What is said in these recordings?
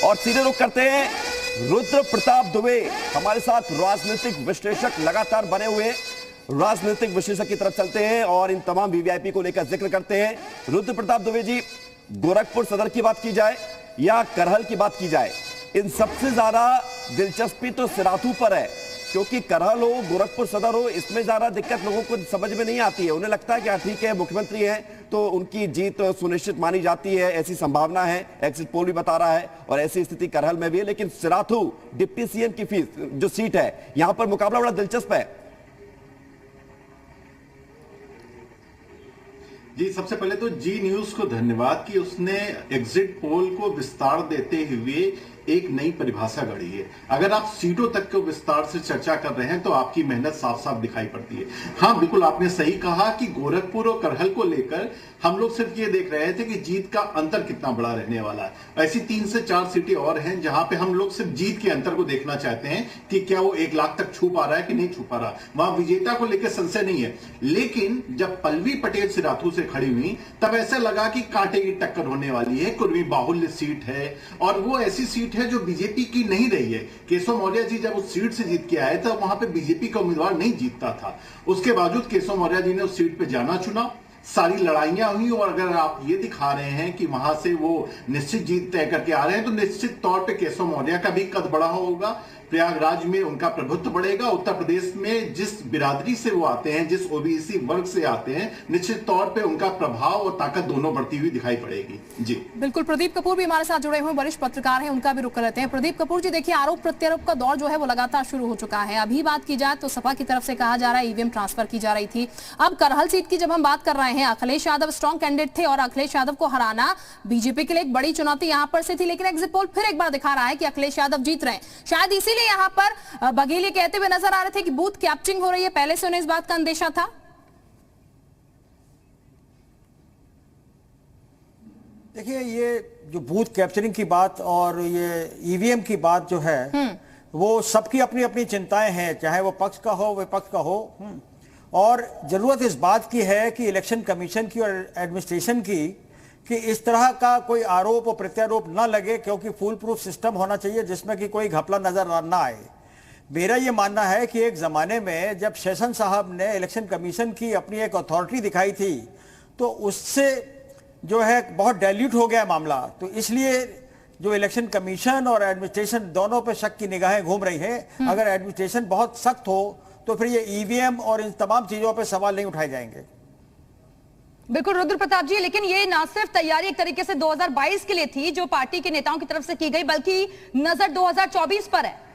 और सीधे रुख करते हैं रुद्र प्रताप दुबे हमारे साथ राजनीतिक विश्लेषक लगातार बने हुए राजनीतिक विश्लेषक की तरफ चलते हैं और इन तमाम वीवीआईपी को लेकर जिक्र करते हैं। रुद्र प्रताप दुबे जी, गोरखपुर सदर की बात की जाए या करहल की बात की जाए, इन सबसे ज्यादा दिलचस्पी तो सिराथू पर है, क्योंकि करहल हो गोरखपुर सदर हो इसमें ज्यादा दिक्कत लोगों को समझ में नहीं आती है। उन्हें लगता है कि हाँ ठीक है, मुख्यमंत्री हैं तो उनकी जीत सुनिश्चित मानी जाती है, ऐसी संभावना है, एग्जिट पोल भी बता रहा है और ऐसी स्थिति करहल में भी है। लेकिन सिराथू डिप्टी सीएम की फीस जो सीट है, यहां पर मुकाबला बड़ा दिलचस्प है। जी, सबसे पहले तो जी न्यूज को धन्यवाद कि उसने एग्जिट पोल को विस्तार देते हुए एक नई परिभाषा गढ़ी है। अगर आप सीटों तक को विस्तार से चर्चा कर रहे हैं तो आपकी मेहनत साफ साफ दिखाई पड़ती है। हाँ, बिल्कुल आपने सही कहा कि गोरखपुर और करहल को लेकर हम लोग सिर्फ ये देख रहे थे कि जीत का अंतर कितना बड़ा रहने वाला है। ऐसी 3 से 4 सीटें और हैं जहां पे हम लोग सिर्फ जीत के अंतर को देखना चाहते हैं कि क्या वो 1 लाख तक छू पा रहा है कि नहीं छू पा रहा। वहां विजेता को लेकर संशय नहीं है। लेकिन जब पल्लवी पटेल सिराथू से खड़ी हुई तब ऐसा लगा कि कांटे की टक्कर होने वाली है। कुर्मी बाहुल्य सीट है और वो ऐसी सीट है जो बीजेपी की नहीं रही है। केशव मौर्य जी जब उस सीट से जीत के आए तब वहां पे बीजेपी का उम्मीदवार नहीं जीतता था। उसके बावजूद केशव मौर्य जी ने उस सीट पे जाना चुना, सारी लड़ाइयां हुई और अगर आप ये दिखा रहे हैं कि वहां से वो निश्चित जीत तय करके आ रहे हैं तो निश्चित तौर पे केशव मौर्य का भी कद बड़ा होगा, प्रयागराज में उनका प्रभुत्व बढ़ेगा। उत्तर प्रदेश में जिस बिरादरी से वो आते हैं, जिस ओबीसी वर्ग से आते हैं, निश्चित तौर पे उनका प्रभाव और ताकत दोनों बढ़ती हुई दिखाई पड़ेगी। जी बिल्कुल, प्रदीप कपूर भी हमारे साथ जुड़े हुए वरिष्ठ पत्रकार हैं, उनका भी रुख करते हैं। प्रदीप कपूर जी, देखिए आरोप प्रत्यारोप का दौर जो है वो लगातार शुरू हो चुका है। अभी बात की जाए तो सपा की तरफ से कहा जा रहा है ईवीएम ट्रांसफर की जा रही थी। अब करहल सीट की जब हम बात कर रहे हैं, अखिलेश यादव स्ट्रॉन्ग कैंडिडेट थे और अखिलेश यादव को हराना बीजेपी के लिए एक बड़ी चुनौती यहां पर से थी। लेकिन एग्जिट पोल फिर एक बार दिखा रहा है कि अखिलेश यादव जीत रहे हैं। शायद इसीलिए यहां पर बघेल ये कहते हुए नजर आ रहे थे कि बूथ कैप्चरिंग हो रही है। पहले से उन्हें इस बात का अंदेशा था। देखिए, ये जो बूथ कैप्चरिंग की बात और ये ईवीएम की बात जो है वो सबकी अपनी अपनी चिंताएं हैं, चाहे वो पक्ष का हो विपक्ष का हो। और जरूरत इस बात की है कि इलेक्शन कमीशन की और एडमिनिस्ट्रेशन की कि इस तरह का कोई आरोप और प्रत्यारोप ना लगे, क्योंकि फुल प्रूफ सिस्टम होना चाहिए जिसमें कि कोई घपला नजर ना आए। मेरा ये मानना है कि एक जमाने में जब सेशन साहब ने इलेक्शन कमीशन की अपनी एक अथॉरिटी दिखाई थी तो उससे जो है बहुत डाइल्यूट हो गया मामला। तो इसलिए जो इलेक्शन कमीशन और एडमिनिस्ट्रेशन दोनों पे शक की निगाहें घूम रही हैं। अगर एडमिनिस्ट्रेशन बहुत सख्त हो तो फिर ये ईवीएम और इन तमाम चीजों पे सवाल नहीं उठाए जाएंगे। बिल्कुल रुद्र प्रताप जी, लेकिन ये ना सिर्फ तैयारी एक तरीके से 2022 के लिए थी जो पार्टी के नेताओं की तरफ से की गई, बल्कि नजर 2024 पर है।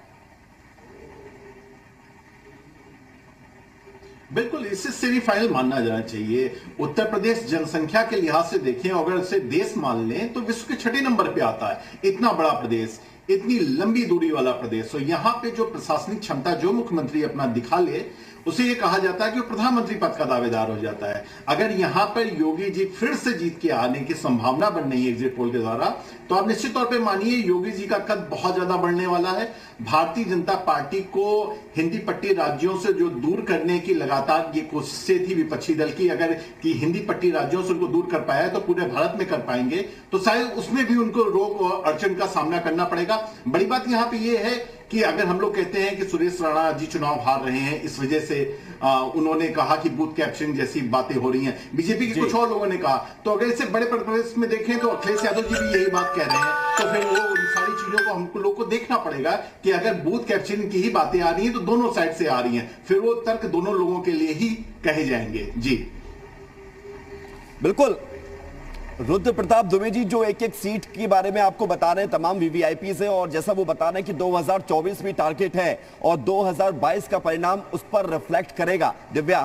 बिल्कुल, इसे सेमीफाइनल मानना जाना चाहिए। उत्तर प्रदेश जनसंख्या के लिहाज से देखें, अगर इसे देश मान लें तो विश्व के 6 नंबर पे आता है। इतना बड़ा प्रदेश, इतनी लंबी दूरी वाला प्रदेश, तो यहां पे जो प्रशासनिक क्षमता जो मुख्यमंत्री अपना दिखा ले उसे ये कहा जाता है कि वो प्रधानमंत्री पद का दावेदार हो जाता है। अगर यहां पर योगी जी फिर से जीत के आने की संभावना बन रही है एग्जिट पोल के द्वारा, तो आप निश्चित तौर पे मानिए योगी जी का कद बहुत ज्यादा बढ़ने वाला है। भारतीय जनता पार्टी को हिंदी पट्टी राज्यों से जो दूर करने की लगातार ये कोशिशें थी विपक्षी दल की, अगर कि हिंदी पट्टी राज्यों से उनको दूर कर पाया तो पूरे भारत में कर पाएंगे, तो शायद उसमें भी उनको रोक और अड़चन का सामना करना पड़ेगा। बड़ी बात यहां पर यह है कि अगर हम लोग कहते हैं कि सुरेश राणा जी चुनाव हार रहे हैं, इस वजह से उन्होंने कहा कि बूथ कैप्चरिंग जैसी बातें हो रही हैं, बीजेपी के कुछ और लोगों ने कहा, तो अगर इसे बड़े प्रदेश में देखें तो अखिलेश यादव जी भी यही बात कह रहे हैं। तो फिर वो उन सारी चीजों को हमको लोग को देखना पड़ेगा कि अगर बूथ कैप्चरिंग की ही बातें आ रही हैं तो दोनों साइड से आ रही हैं, फिर वो तर्क दोनों लोगों के लिए ही कहे जाएंगे। जी बिल्कुल, रुद्र प्रताप दुबे जी जो एक एक सीट के बारे में आपको बता रहे हैं तमाम वीवीआईपी से, और जैसा वो बता रहे हैं कि 2024 भी टारगेट है और 2022 का परिणाम उस पर रिफ्लेक्ट करेगा। दिव्या।